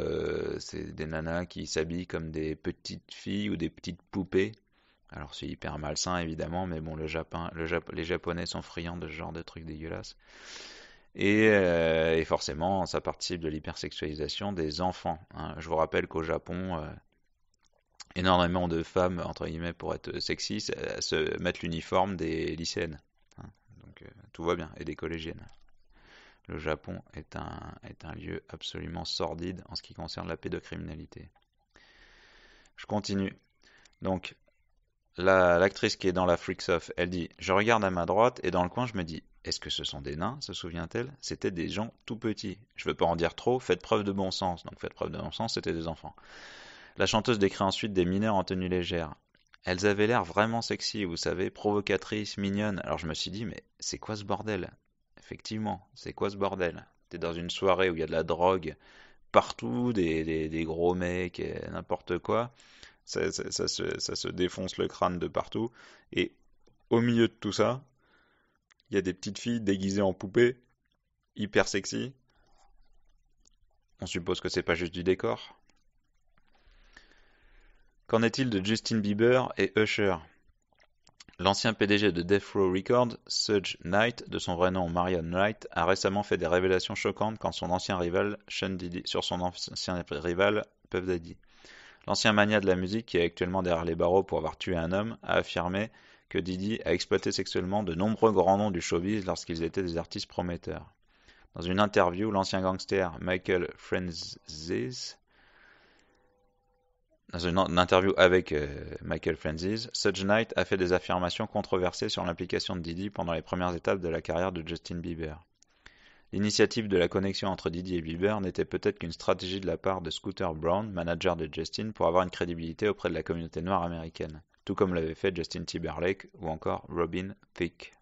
c'est des nanas qui s'habillent comme des petites filles ou des petites poupées. Alors c'est hyper malsain évidemment, mais bon, les Japonais sont friands de ce genre de trucs dégueulasses. Et forcément, ça participe de l'hypersexualisation des enfants, hein. Je vous rappelle qu'au Japon, énormément de femmes, entre guillemets, pour être sexy, se mettent l'uniforme des lycéennes, hein. Donc tout va bien, et des collégiennes. Le Japon est un lieu absolument sordide en ce qui concerne la pédocriminalité. Je continue. Donc, l'actrice qui est dans la Freaks Off, elle dit: je regarde à ma droite et dans le coin je me dis, est-ce que ce sont des nains, se souvient-elle? C'était des gens tout petits. Je veux pas en dire trop, faites preuve de bon sens. Donc faites preuve de bon sens, c'était des enfants. La chanteuse décrit ensuite des mineurs en tenue légère. Elles avaient l'air vraiment sexy, vous savez, provocatrices, mignonnes. Alors je me suis dit, mais c'est quoi ce bordel? Effectivement, c'est quoi ce bordel? T'es dans une soirée où il y a de la drogue partout, des gros mecs, n'importe quoi. Ça se défonce le crâne de partout. Et au milieu de tout ça, il y a des petites filles déguisées en poupées, hyper sexy. On suppose que c'est pas juste du décor. Qu'en est-il de Justin Bieber et Usher? L'ancien PDG de Death Row Records, Suge Knight, de son vrai nom Marion Knight, a récemment fait des révélations choquantes sur son ancien rival Puff Daddy. L'ancien mania de la musique, qui est actuellement derrière les barreaux pour avoir tué un homme, a affirmé que Diddy a exploité sexuellement de nombreux grands noms du showbiz lorsqu'ils étaient des artistes prometteurs. Dans une interview, l'ancien gangster Michael Franzese, dans une interview avec Michael Franzese, Suge Knight a fait des affirmations controversées sur l'implication de Diddy pendant les premières étapes de la carrière de Justin Bieber. L'initiative de la connexion entre Diddy et Bieber n'était peut-être qu'une stratégie de la part de Scooter Braun, manager de Justin, pour avoir une crédibilité auprès de la communauté noire américaine, tout comme l'avait fait Justin Timberlake ou encore Robin Thicke.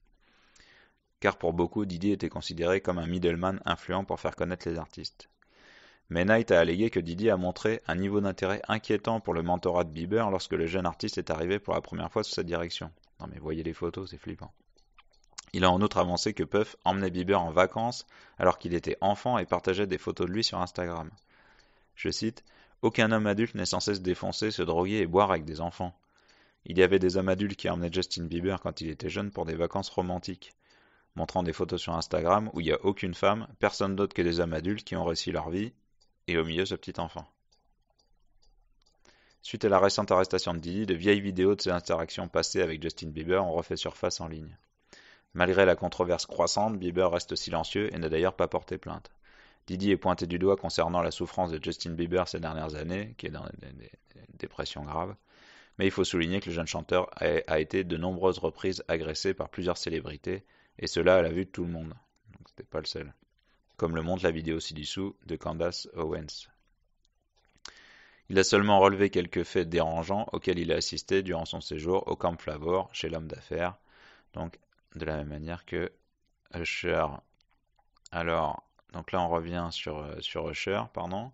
Car pour beaucoup, Diddy était considéré comme un middleman influent pour faire connaître les artistes. Mais Knight a allégué que Diddy a montré un niveau d'intérêt inquiétant pour le mentorat de Bieber lorsque le jeune artiste est arrivé pour la première fois sous sa direction. Non mais voyez les photos, c'est flippant. Il a en outre avancé que Puff emmenait Bieber en vacances alors qu'il était enfant et partageait des photos de lui sur Instagram. Je cite: « Aucun homme adulte n'est censé se défoncer, se droguer et boire avec des enfants. Il y avait des hommes adultes qui emmenaient Justin Bieber quand il était jeune pour des vacances romantiques, montrant des photos sur Instagram où il n'y a aucune femme, personne d'autre que des hommes adultes qui ont réussi leur vie, et au milieu ce petit enfant. » Suite à la récente arrestation de Diddy, de vieilles vidéos de ses interactions passées avec Justin Bieber ont refait surface en ligne. Malgré la controverse croissante, Bieber reste silencieux et n'a d'ailleurs pas porté plainte. Diddy est pointé du doigt concernant la souffrance de Justin Bieber ces dernières années, qui est dans des dépressions graves, mais il faut souligner que le jeune chanteur a été de nombreuses reprises agressé par plusieurs célébrités, et cela à la vue de tout le monde. Donc c'était pas le seul. Comme le montre la vidéo ci-dessous de Candace Owens. Il a seulement relevé quelques faits dérangeants auxquels il a assisté durant son séjour au Camp Flavor chez l'homme d'affaires, donc de la même manière que Usher. Alors, donc là on revient sur Usher, pardon.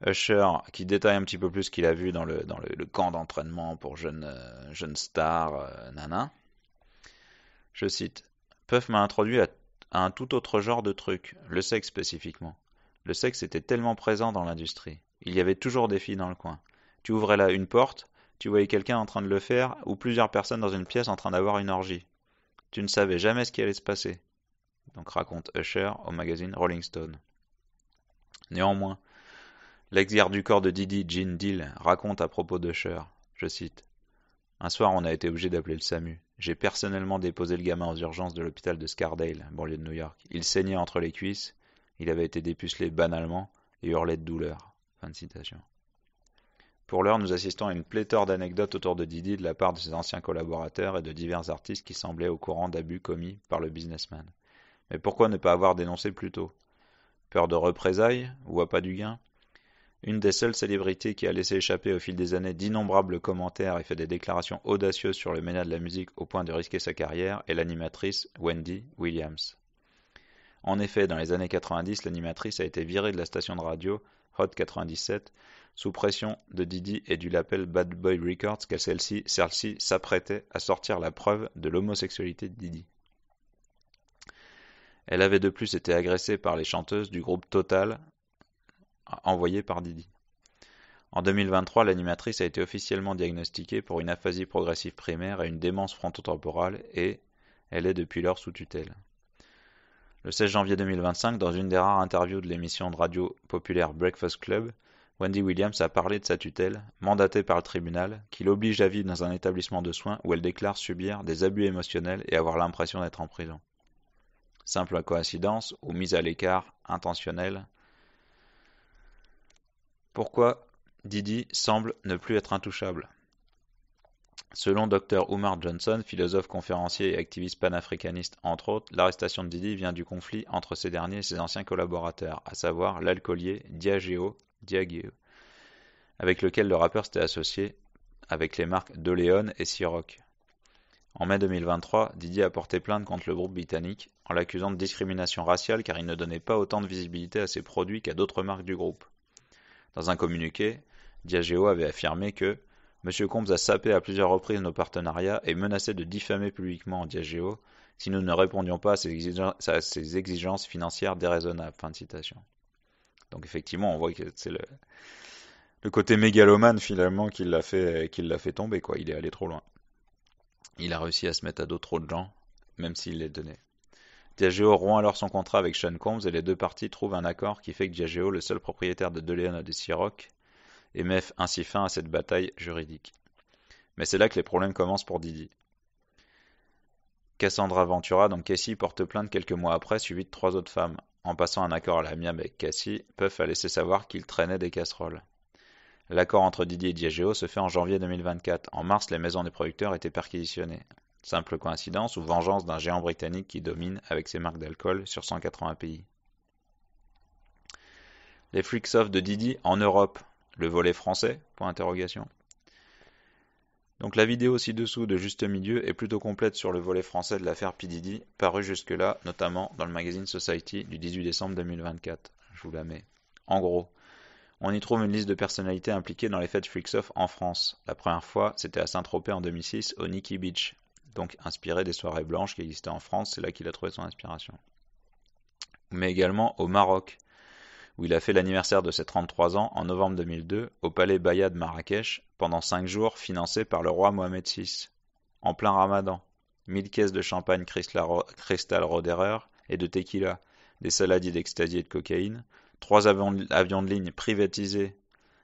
Usher qui détaille un petit peu plus ce qu'il a vu dans le camp d'entraînement pour jeunes stars, nana. Je cite: « Puff m'a introduit à un tout autre genre de truc, le sexe spécifiquement. Le sexe était tellement présent dans l'industrie. Il y avait toujours des filles dans le coin. Tu ouvrais là une porte, tu voyais quelqu'un en train de le faire, ou plusieurs personnes dans une pièce en train d'avoir une orgie. Tu ne savais jamais ce qui allait se passer. » Donc raconte Usher au magazine Rolling Stone. Néanmoins, l'ex-garde du corps de Diddy, Gene Deal, raconte à propos d'Usher, je cite: « Un soir, on a été obligé d'appeler le SAMU. J'ai personnellement déposé le gamin aux urgences de l'hôpital de Scardale, banlieue de New York. Il saignait entre les cuisses, il avait été dépucelé banalement et hurlait de douleur. » Fin de citation. Pour l'heure, nous assistons à une pléthore d'anecdotes autour de Didi de la part de ses anciens collaborateurs et de divers artistes qui semblaient au courant d'abus commis par le businessman. Mais pourquoi ne pas avoir dénoncé plus tôt? Peur de représailles ou appât du gain? Une des seules célébrités qui a laissé échapper au fil des années d'innombrables commentaires et fait des déclarations audacieuses sur le média de la musique au point de risquer sa carrière est l'animatrice Wendy Williams. En effet, dans les années 90, l'animatrice a été virée de la station de radio Hot 97 sous pression de Didi et du label Bad Boy Records car celle-ci s'apprêtait à sortir la preuve de l'homosexualité de Didi. Elle avait de plus été agressée par les chanteuses du groupe Total envoyées par Didi. En 2023, l'animatrice a été officiellement diagnostiquée pour une aphasie progressive primaire et une démence frontotemporale et elle est depuis lors sous tutelle. Le 16 janvier 2025, dans une des rares interviews de l'émission de radio populaire Breakfast Club, Wendy Williams a parlé de sa tutelle, mandatée par le tribunal, qui l'oblige à vivre dans un établissement de soins où elle déclare subir des abus émotionnels et avoir l'impression d'être en prison. Simple coïncidence ou mise à l'écart intentionnelle? Pourquoi Didi semble ne plus être intouchable? Selon Dr Umar Johnson, philosophe, conférencier et activiste panafricaniste entre autres, l'arrestation de Didi vient du conflit entre ces derniers et ses anciens collaborateurs, à savoir l'alcoolier Diageo, avec lequel le rappeur s'était associé avec les marques De Leon et Ciroc. En mai 2023, Didi a porté plainte contre le groupe britannique en l'accusant de discrimination raciale car il ne donnait pas autant de visibilité à ses produits qu'à d'autres marques du groupe. Dans un communiqué, Diageo avait affirmé que M. Combs a sapé à plusieurs reprises nos partenariats et menacé de diffamer publiquement Diageo si nous ne répondions pas à ses exigences financières déraisonnables. Fin de citation. Donc effectivement, on voit que c'est le côté mégalomane finalement qui l'a fait tomber, quoi. Il est allé trop loin. Il a réussi à se mettre à dos trop de gens, même s'il les donnait. Diageo rompt alors son contrat avec Sean Combs et les deux parties trouvent un accord qui fait que Diageo, le seul propriétaire de Leon et de Ciroc, et met ainsi fin à cette bataille juridique. Mais c'est là que les problèmes commencent pour Didi. Cassandra Ventura, donc Cassie, porte plainte quelques mois après, suivie de 3 autres femmes. En passant un accord à l'amiable avec Cassie, Puff a laissé savoir qu'il traînait des casseroles. L'accord entre Didi et Diageo se fait en janvier 2024. En mars, les maisons des producteurs étaient perquisitionnées. Simple coïncidence ou vengeance d'un géant britannique qui domine avec ses marques d'alcool sur 180 pays. Les freaks-off de Didi en Europe. Le volet français? Donc la vidéo ci-dessous de Juste Milieu est plutôt complète sur le volet français de l'affaire P. Diddy, paru jusque-là, notamment dans le magazine Society du 18 décembre 2024. Je vous la mets. En gros, on y trouve une liste de personnalités impliquées dans les fêtes freaks-off en France. La première fois, c'était à Saint-Tropez en 2006, au Nikki Beach, donc inspiré des soirées blanches qui existaient en France, c'est là qu'il a trouvé son inspiration. Mais également au Maroc, où il a fait l'anniversaire de ses 33 ans en novembre 2002 au palais Bahia de Marrakech pendant 5 jours financé par le roi Mohamed VI. En plein ramadan, 1000 caisses de champagne Crystal Roderer et de tequila, des saladiers d'ecstasy et de cocaïne, 3 avions de ligne privatisés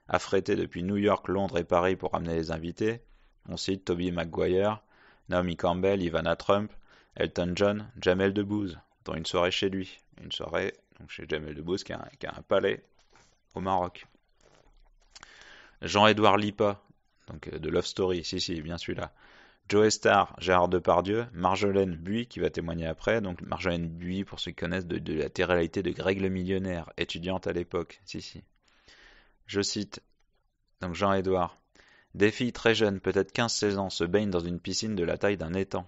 affrétés depuis New York, Londres et Paris pour amener les invités. On cite Tobey Maguire, Naomi Campbell, Ivana Trump, Elton John, Jamel Debbouze, dont une soirée chez lui. Une soirée donc chez Jamel Debbouze qui a un palais au Maroc. Jean-Édouard Lipa, donc de Love Story, si, bien celui-là. Joe Star, Gérard Depardieu, Marjolaine Buy qui va témoigner après. Donc Marjolaine Buy, pour ceux qui connaissent, de la télé-réalité de Greg le Millionnaire, étudiante à l'époque. Si. Je cite, donc Jean-Édouard. Des filles très jeunes, peut-être 15-16 ans, se baignent dans une piscine de la taille d'un étang.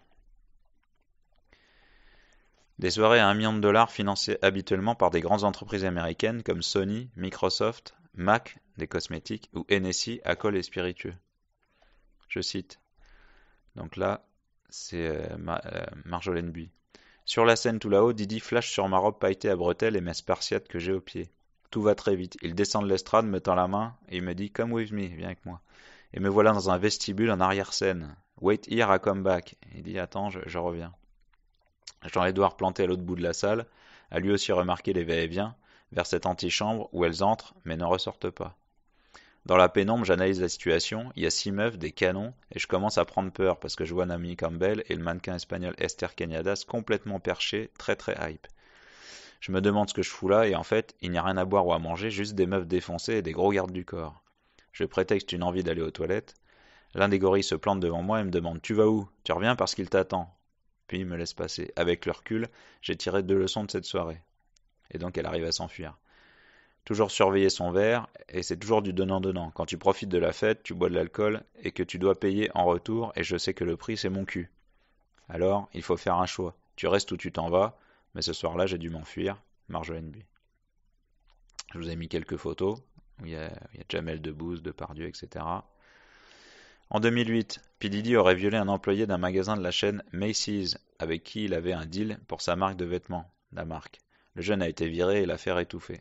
Des soirées à $1 million financées habituellement par des grandes entreprises américaines comme Sony, Microsoft, MAC, des cosmétiques, ou NSI, alcool et spiritueux. Je cite. Donc là, c'est Marjolaine Buy. Sur la scène tout là-haut, Didi flash sur ma robe pailletée à bretelles et mes spartiates que j'ai aux pieds. Tout va très vite. Il descend de l'estrade, me tend la main, et il me dit « Come with me, viens avec moi ». Et me voilà dans un vestibule en arrière-scène. « Wait here, I come back ». Il dit « Attends, je reviens ». Jean-Édouard, planté à l'autre bout de la salle, a lui aussi remarqué les va-et-vient vers cette antichambre où elles entrent mais ne ressortent pas. Dans la pénombre, j'analyse la situation, il y a 6 meufs, des canons, et je commence à prendre peur parce que je vois Naomi Campbell et le mannequin espagnol Esther Cañadas complètement perchés, très très hype. Je me demande ce que je fous là et en fait, il n'y a rien à boire ou à manger, juste des meufs défoncées et des gros gardes du corps. Je prétexte une envie d'aller aux toilettes. L'un des gorilles se plante devant moi et me demande « Tu vas où ? Tu reviens parce qu'il t'attend ?» Puis il me laisse passer. Avec le recul, j'ai tiré 2 leçons de cette soirée. Et donc elle arrive à s'enfuir. Toujours surveiller son verre, et c'est toujours du donnant-donnant. Quand tu profites de la fête, tu bois de l'alcool, et que tu dois payer en retour, et je sais que le prix c'est mon cul. Alors, il faut faire un choix. Tu restes ou tu t'en vas, mais ce soir-là j'ai dû m'enfuir. Marjolaine Buy. Je vous ai mis quelques photos, où il y a Jamel Debbouze, Depardieu, etc. En 2008, P. Diddy aurait violé un employé d'un magasin de la chaîne Macy's, avec qui il avait un deal pour sa marque de vêtements, la marque. Le jeune a été viré et l'affaire étouffée.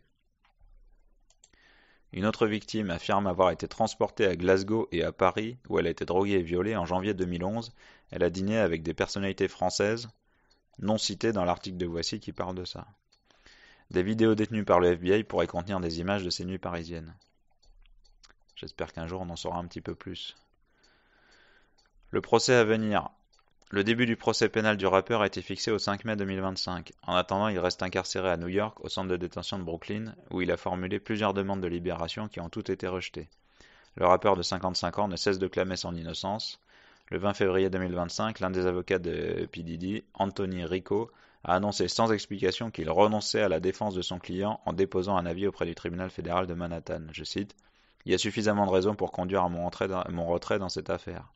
Une autre victime affirme avoir été transportée à Glasgow et à Paris, où elle a été droguée et violée en janvier 2011. Elle a dîné avec des personnalités françaises, non citées dans l'article de Voici qui parle de ça. Des vidéos détenues par le FBI pourraient contenir des images de ces nuits parisiennes. J'espère qu'un jour on en saura un petit peu plus. Le procès à venir. Le début du procès pénal du rappeur a été fixé au 5 mai 2025. En attendant, il reste incarcéré à New York, au centre de détention de Brooklyn, où il a formulé plusieurs demandes de libération qui ont toutes été rejetées. Le rappeur de 55 ans ne cesse de clamer son innocence. Le 20 février 2025, l'un des avocats de P. Diddy, Anthony Rico, a annoncé sans explication qu'il renonçait à la défense de son client en déposant un avis auprès du tribunal fédéral de Manhattan. Je cite « Il y a suffisamment de raisons pour conduire à mon retrait dans cette affaire. »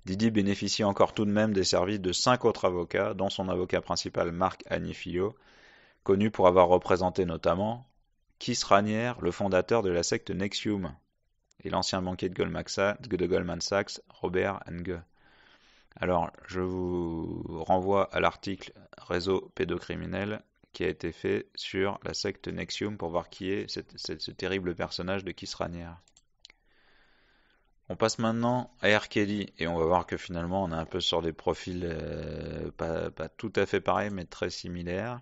Diddy bénéficie encore tout de même des services de 5 autres avocats, dont son avocat principal Marc Agnifilo, connu pour avoir représenté notamment Keith Raniere, le fondateur de la secte NXIVM, et l'ancien banquier de Goldman Sachs, Robert Nge. Alors, je vous renvoie à l'article Réseau pédocriminel qui a été fait sur la secte NXIVM pour voir qui est ce terrible personnage de Keith Raniere. On passe maintenant à R. Kelly et on va voir que finalement on est un peu sur des profils pas tout à fait pareils mais très similaires.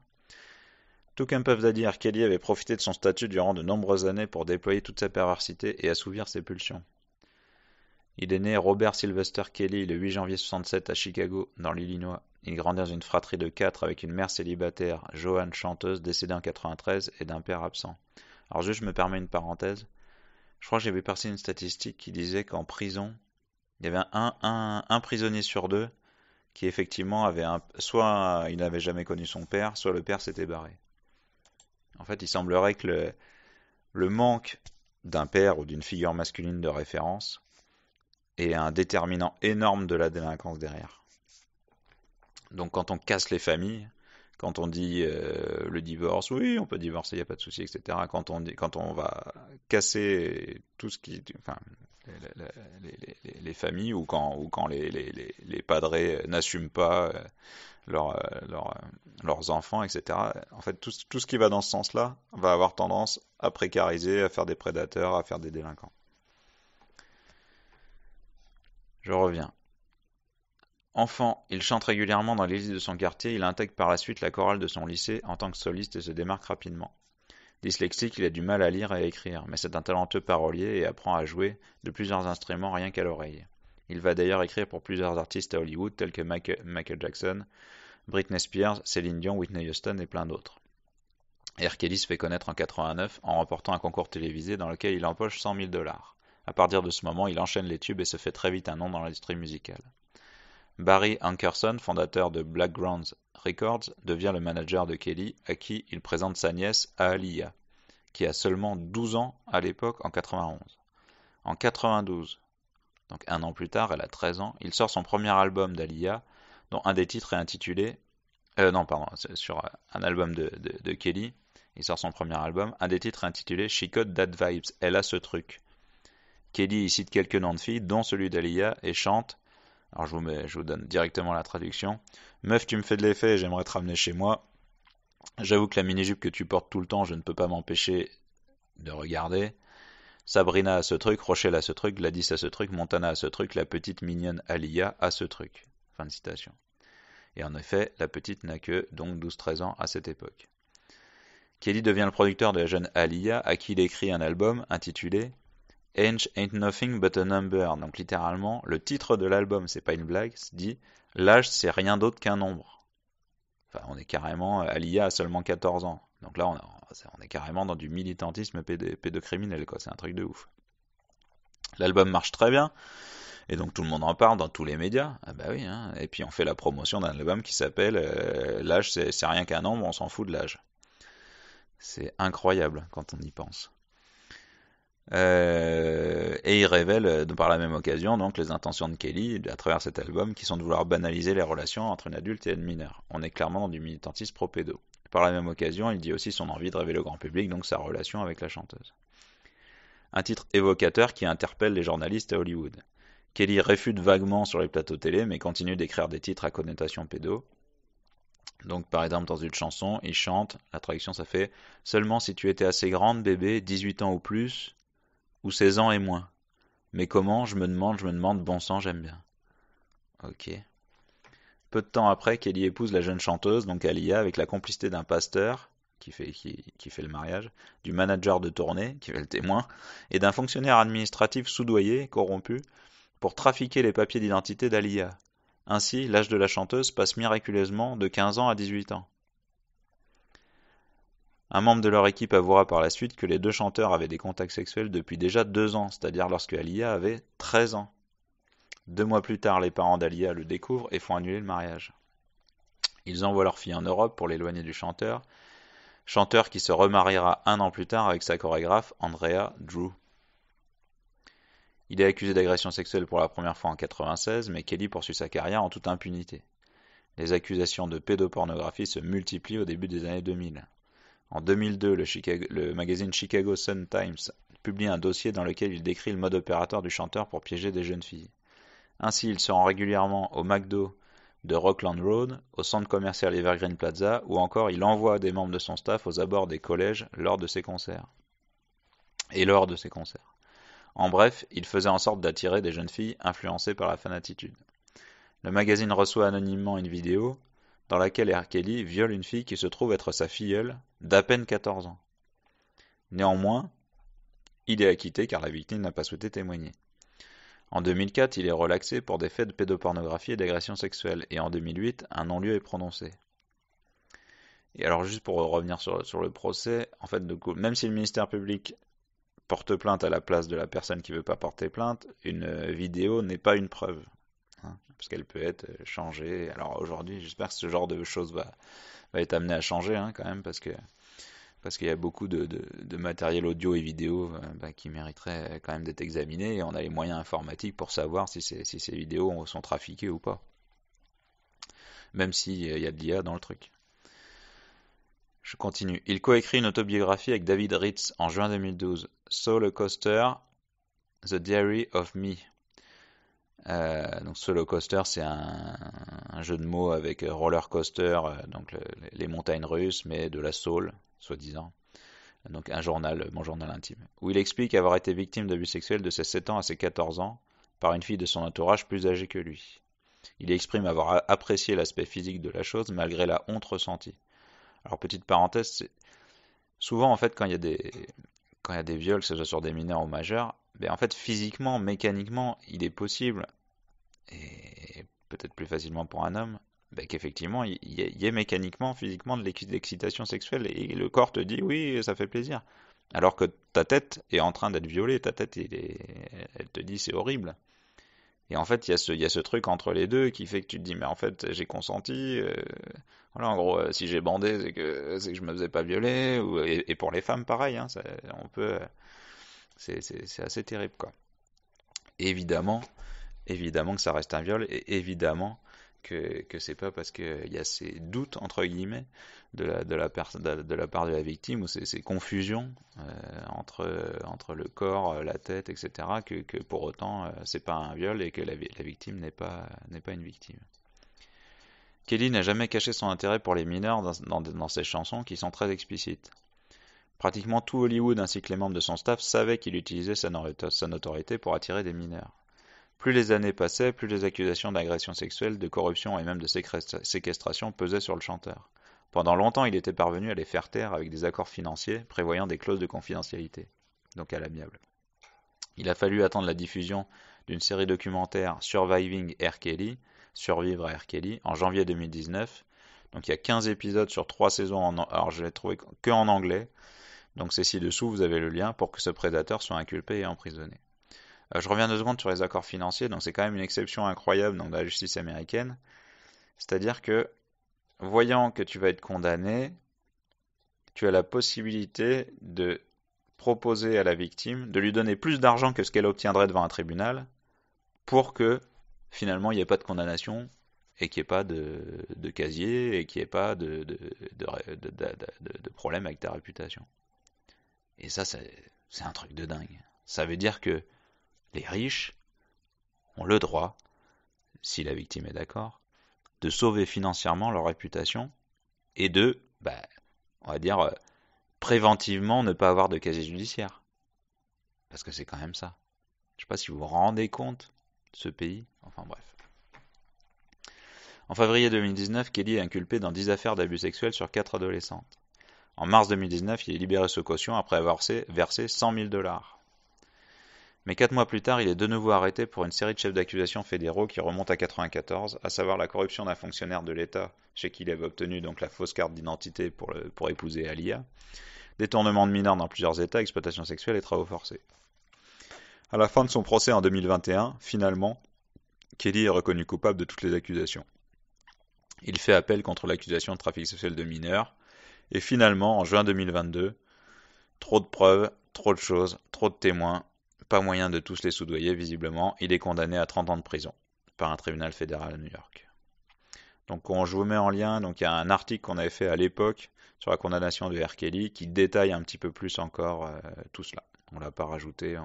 Tout comme Puff Daddy, R. Kelly avait profité de son statut durant de nombreuses années pour déployer toute sa perversité et assouvir ses pulsions. Il est né Robert Sylvester Kelly le 8 janvier 1967 à Chicago, dans l'Illinois. Il grandit dans une fratrie de 4 avec une mère célibataire, Joanne chanteuse, décédée en 1993 et d'un père absent. Alors juste je me permets une parenthèse. Je crois que j'avais perçu une statistique qui disait qu'en prison, il y avait un prisonnier sur 2 qui effectivement avait soit il n'avait jamais connu son père, soit le père s'était barré. En fait, il semblerait que le manque d'un père ou d'une figure masculine de référence est un déterminant énorme de la délinquance derrière. Donc quand on casse les familles, quand on dit le divorce, oui, on peut divorcer, il n'y a pas de souci, etc. Quand on va casser tout ce qui, enfin, les familles ou quand les padrés n'assument pas leurs enfants, etc. En fait, tout ce qui va dans ce sens-là va avoir tendance à précariser, à faire des prédateurs, à faire des délinquants. Je reviens. Enfant, il chante régulièrement dans l'église de son quartier, il intègre par la suite la chorale de son lycée en tant que soliste et se démarque rapidement. Dyslexique, il a du mal à lire et à écrire, mais c'est un talentueux parolier et apprend à jouer de plusieurs instruments rien qu'à l'oreille. Il va d'ailleurs écrire pour plusieurs artistes à Hollywood tels que Michael Jackson, Britney Spears, Céline Dion, Whitney Houston et plein d'autres. R. Kelly se fait connaître en 1989 en remportant un concours télévisé dans lequel il empoche $100 000. À partir de ce moment, il enchaîne les tubes et se fait très vite un nom dans l'industrie musicale. Barry Hankerson, fondateur de Blackground Records, devient le manager de Kelly, à qui il présente sa nièce Aaliyah, qui a seulement 12 ans à l'époque en 1991. En 1992, donc un an plus tard, elle a 13 ans, il sort son premier album d'Aaliyah, dont un des titres est intitulé... c'est sur un album de Kelly, il sort son premier album, un des titres est intitulé She Got That Vibes, elle a ce truc. Kelly y cite quelques noms de filles, dont celui d'Aaliyah, et chante... Alors je vous donne directement la traduction. Meuf, tu me fais de l'effet et j'aimerais te ramener chez moi. J'avoue que la mini-jupe que tu portes tout le temps, je ne peux pas m'empêcher de regarder. Sabrina a ce truc, Rochelle a ce truc, Gladys a ce truc, Montana a ce truc, la petite mignonne Aaliyah a ce truc. Fin de citation. Et en effet, la petite n'a que donc 12-13 ans à cette époque. Kelly devient le producteur de la jeune Aaliyah, à qui il écrit un album intitulé Age Ain't Nothing But a Number, donc littéralement, le titre de l'album, c'est pas une blague, c'est dit l'âge c'est rien d'autre qu'un nombre. Enfin, on est carrément, Aaliyah a seulement 14 ans, Donc là, on est carrément dans du militantisme pédocriminel, quoi. C'est un truc de ouf. L'album marche très bien, et donc tout le monde en parle dans tous les médias. Ah bah oui, hein. Et puis on fait la promotion d'un album qui s'appelle L'âge, c'est rien qu'un nombre, on s'en fout de l'âge. C'est incroyable quand on y pense. Et il révèle par la même occasion donc les intentions de Kelly à travers cet album qui sont de vouloir banaliser les relations entre une adulte et une mineure. On est clairement dans du militantisme pro-pédo. Par la même occasion, il dit aussi son envie de révéler au grand public donc sa relation avec la chanteuse. Un titre évocateur qui interpelle les journalistes à Hollywood. Kelly réfute vaguement sur les plateaux télé mais continue d'écrire des titres à connotation pédo. Donc par exemple dans une chanson, il chante, la traduction ça fait « Seulement si tu étais assez grande bébé, 18 ans ou plus, ou 16 ans et moins. Mais comment, je me demande, bon sang, j'aime bien. » Ok. Peu de temps après, Kelly épouse la jeune chanteuse, donc Aaliyah, avec la complicité d'un pasteur, qui fait le mariage, du manager de tournée, qui fait le témoin, et d'un fonctionnaire administratif soudoyé, corrompu, pour trafiquer les papiers d'identité d'Aaliyah. Ainsi, l'âge de la chanteuse passe miraculeusement de 15 ans à 18 ans. Un membre de leur équipe avouera par la suite que les deux chanteurs avaient des contacts sexuels depuis déjà 2 ans, c'est-à-dire lorsque Aaliyah avait 13 ans. 2 mois plus tard, les parents d'Aaliyah le découvrent et font annuler le mariage. Ils envoient leur fille en Europe pour l'éloigner du chanteur qui se remariera 1 an plus tard avec sa chorégraphe Andrea Drew. Il est accusé d'agression sexuelle pour la première fois en 1996, mais Kelly poursuit sa carrière en toute impunité. Les accusations de pédopornographie se multiplient au début des années 2000. En 2002, le magazine Chicago Sun-Times publie un dossier dans lequel il décrit le mode opératoire du chanteur pour piéger des jeunes filles. Ainsi, il se rend régulièrement au McDo de Rockland Road, au centre commercial Evergreen Plaza, ou encore il envoie des membres de son staff aux abords des collèges lors de ses concerts. En bref, il faisait en sorte d'attirer des jeunes filles influencées par la fanatitude. Le magazine reçoit anonymement une vidéo dans laquelle R. Kelly viole une fille qui se trouve être sa filleule d'à peine 14 ans. Néanmoins, il est acquitté car la victime n'a pas souhaité témoigner. En 2004, il est relaxé pour des faits de pédopornographie et d'agression sexuelle, et en 2008, un non-lieu est prononcé. Et alors juste pour revenir sur le procès, en fait, même si le ministère public porte plainte à la place de la personne qui ne veut pas porter plainte, une vidéo n'est pas une preuve, hein, parce qu'elle peut être changée. Alors aujourd'hui, j'espère que ce genre de choses va être amené à changer, hein, quand même, parce qu'il y a beaucoup de matériel audio et vidéo qui mériterait quand même d'être examiné, et on a les moyens informatiques pour savoir si ces vidéos sont trafiquées ou pas. Même s'il y a de l'IA dans le truc. Je continue. Il coécrit une autobiographie avec David Ritz en juin 2012, Soul Coaster, The Diary of Me. Donc Soul Coaster, c'est un jeu de mots avec roller coaster, donc les montagnes russes, mais de la soul, soi-disant. Donc mon journal intime, où il explique avoir été victime d'abus sexuels de ses 7 ans à ses 14 ans par une fille de son entourage plus âgée que lui. Il exprime avoir apprécié l'aspect physique de la chose malgré la honte ressentie. Alors petite parenthèse, souvent en fait quand il y a des viols, que ce soit sur des mineurs ou majeurs, en fait physiquement, mécaniquement, il est possible, et peut-être plus facilement pour un homme, qu'effectivement il y ait mécaniquement, physiquement de l'excitation sexuelle, et le corps te dit oui, ça fait plaisir. Alors que ta tête est en train d'être violée, ta tête elle te dit c'est horrible. Et en fait, il y a ce truc entre les deux qui fait que tu te dis, mais en fait, j'ai consenti. Voilà, en gros, si j'ai bandé, c'est que je me faisais pas violer. Et pour les femmes, pareil, hein, c'est assez terrible, quoi. Évidemment, évidemment que ça reste un viol, et évidemment que c'est pas parce qu'il y a ces doutes, entre guillemets, de la part de la victime, ou ces confusions entre le corps, la tête, etc., que pour autant c'est pas un viol et que la victime n'est pas une victime. Kelly n'a jamais caché son intérêt pour les mineurs dans ses chansons qui sont très explicites. Pratiquement tout Hollywood ainsi que les membres de son staff savaient qu'il utilisait sa notoriété pour attirer des mineurs. Plus les années passaient, plus les accusations d'agression sexuelle, de corruption et même de séquestration pesaient sur le chanteur. Pendant longtemps, il était parvenu à les faire taire avec des accords financiers prévoyant des clauses de confidentialité, donc à l'amiable. Il a fallu attendre la diffusion d'une série documentaire Surviving R. Kelly, Survivre R. Kelly, en janvier 2019, Donc il y a 15 épisodes sur 3 saisons, alors je l'ai trouvé que en anglais. Donc c'est ci-dessous, vous avez le lien pour que ce prédateur soit inculpé et emprisonné. Je reviens 2 secondes sur les accords financiers, donc c'est quand même une exception incroyable donc, de la justice américaine. C'est-à-dire que, voyant que tu vas être condamné, tu as la possibilité de proposer à la victime de lui donner plus d'argent que ce qu'elle obtiendrait devant un tribunal pour que finalement il n'y ait pas de condamnation et qu'il n'y ait pas de casier et qu'il n'y ait pas de problème avec ta réputation. Et ça, c'est un truc de dingue. Ça veut dire que les riches ont le droit, si la victime est d'accord, de sauver financièrement leur réputation et de, on va dire, préventivement ne pas avoir de casier judiciaire. Parce que c'est quand même ça. Je ne sais pas si vous vous rendez compte de ce pays. Enfin bref. En février 2019, Kelly est inculpé dans 10 affaires d'abus sexuels sur 4 adolescentes. En mars 2019, il est libéré sous caution après avoir versé 100 000 $. Mais 4 mois plus tard, il est de nouveau arrêté pour une série de chefs d'accusation fédéraux qui remontent à 1994, à savoir la corruption d'un fonctionnaire de l'État chez qui il avait obtenu donc la fausse carte d'identité pour épouser Alia, détournement de mineurs dans plusieurs États, exploitation sexuelle et travaux forcés. À la fin de son procès en 2021, finalement, Kelly est reconnu coupable de toutes les accusations. Il fait appel contre l'accusation de trafic sexuel de mineurs, et finalement, en juin 2022, trop de preuves, trop de choses, trop de témoins, pas moyen de tous les soudoyer visiblement, il est condamné à 30 ans de prison par un tribunal fédéral à New York. Donc je vous mets en lien, donc il y a un article qu'on avait fait à l'époque sur la condamnation de R. Kelly qui détaille un petit peu plus encore tout cela. On ne l'a pas rajouté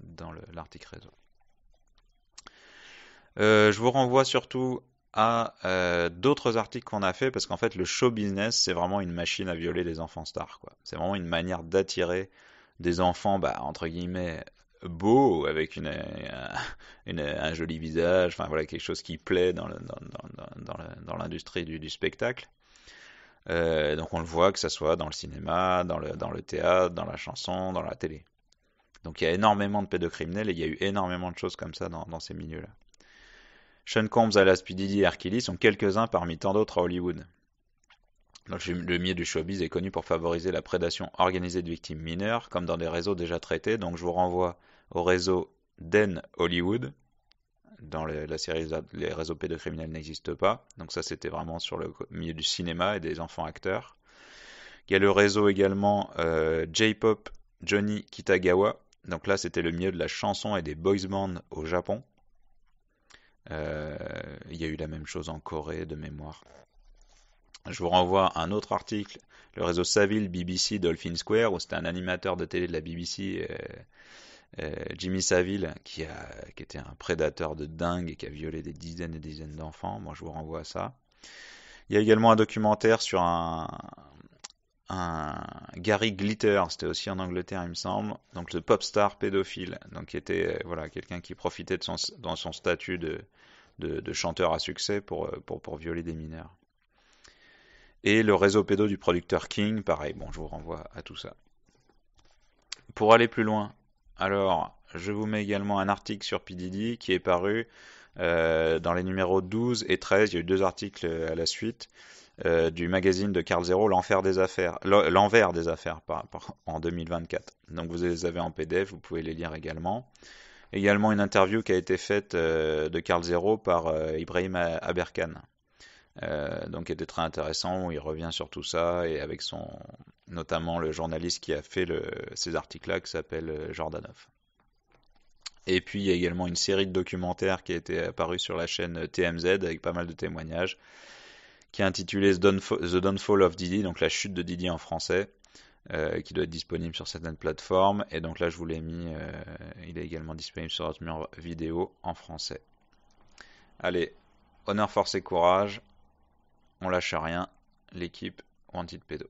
dans l'article réseau. Je vous renvoie surtout à d'autres articles qu'on a fait parce qu'en fait le show business c'est vraiment une machine à violer les enfants stars, quoi. C'est vraiment une manière d'attirer des enfants entre guillemets beaux avec un joli visage, enfin voilà quelque chose qui plaît dans l'industrie du spectacle. Donc on le voit que ça soit dans le cinéma, dans le théâtre, dans la chanson, dans la télé. Donc il y a énormément de pédocriminels et il y a eu énormément de choses comme ça dans ces milieux-là. Sean Combs, alias P. Diddy et R. Kelly sont quelques-uns parmi tant d'autres à Hollywood. Donc, le milieu du showbiz est connu pour favoriser la prédation organisée de victimes mineures, comme dans des réseaux déjà traités. Donc je vous renvoie au réseau Den Hollywood. Dans la série, les réseaux pédocriminels n'existent pas. Donc ça, c'était vraiment sur le milieu du cinéma et des enfants acteurs. Il y a le réseau également J-Pop Johnny Kitagawa. Donc là, c'était le milieu de la chanson et des boys bands au Japon. Il y a eu la même chose en Corée de mémoire. Je vous renvoie à un autre article, le réseau Savile BBC Dolphin Square, où c'était un animateur de télé de la BBC, Jimmy Savile, qui était un prédateur de dingue et qui a violé des dizaines et des dizaines d'enfants. Moi, je vous renvoie à ça. Il y a également un documentaire sur un Gary Glitter, c'était aussi en Angleterre, il me semble, donc le pop star pédophile, donc qui était quelqu'un qui profitait dans son statut de chanteur à succès pour violer des mineurs. Et le réseau pédo du producteur King, pareil, bon, je vous renvoie à tout ça. Pour aller plus loin, alors, je vous mets également un article sur P. Diddy qui est paru dans les numéros 12 et 13, il y a eu 2 articles à la suite, du magazine de Carl Zero, l'envers des affaires, en 2024. Donc vous les avez en PDF, vous pouvez les lire également. Également une interview qui a été faite de Carl Zero par Ibrahim Aberkan. Donc qui était très intéressant, où il revient sur tout ça, et avec notamment le journaliste qui a fait ces articles-là, qui s'appelle Jordanov. Et puis il y a également une série de documentaires qui a été apparue sur la chaîne TMZ, avec pas mal de témoignages, qui est intitulé The Downfall of Diddy, donc la chute de Diddy en français, qui doit être disponible sur certaines plateformes, et donc là je vous l'ai mis, il est également disponible sur notre mur vidéo en français. Allez, honneur, force et courage, on lâche rien, l'équipe Wanted Pédo.